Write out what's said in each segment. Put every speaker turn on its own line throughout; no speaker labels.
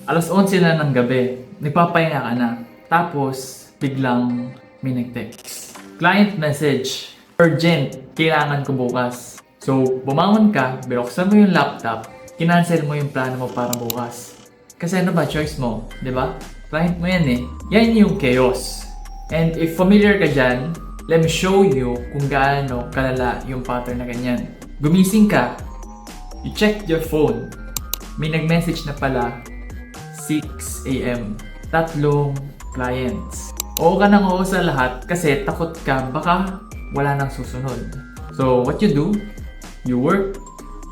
Alas 11 na ng gabi, nagpapahinga ka na. Tapos, biglang may nag-text. Client message, urgent, kailangan ko bukas. So, bumangon ka, binuksan mo yung laptop, kinancel mo yung plano mo para bukas. Kasi ano ba, choice mo, di ba? Client mo yan eh. Yan yung chaos. And if familiar ka dyan, let me show you kung gaano kalala yung pattern na ganyan. Gumising ka, you check your phone, may nag-message na pala 6 a.m. Tatlong clients. Oo ka nang oo sa lahat kasi takot ka baka wala nang susunod. So what you do? You work,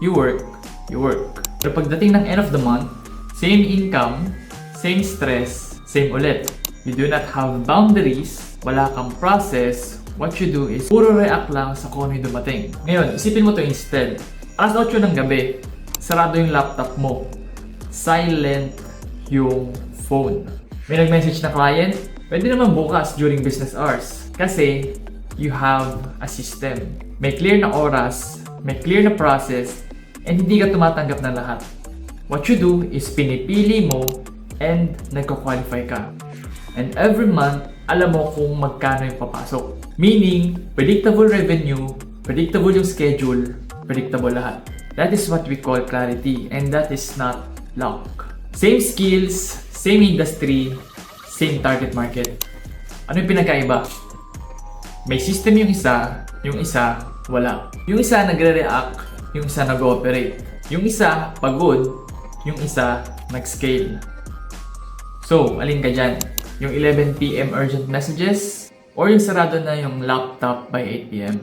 you work, you work. Pero pagdating ng end of the month, same income, same stress, same ulit. You do not have boundaries, wala kang process, what you do is puro react lang sa kung ano yung dumating. Ngayon, isipin mo to instead. Alas 8 ng gabi, sarado yung laptop mo. Silent yung phone. May nag-message na client, pwede naman bukas during business hours. Kasi you have a system. May clear na oras, may clear na process, and hindi ka tumatanggap ng lahat. What you do is pinipili mo and nagko-qualify ka. And every month, alam mo kung magkano yung papasok. Meaning, predictable revenue, predictable yung schedule, predictable lahat. That is what we call clarity, and that is not luck. Same skills, same industry, same target market. Ano yung pinagkaiba? May system yung isa wala. Yung isa nagre-react, yung isa nag-ooperate. Yung isa pagod, yung isa nag-scale. So, alin ka dyan? Yung 11 PM urgent messages or yung sarado na yung laptop by 8 PM?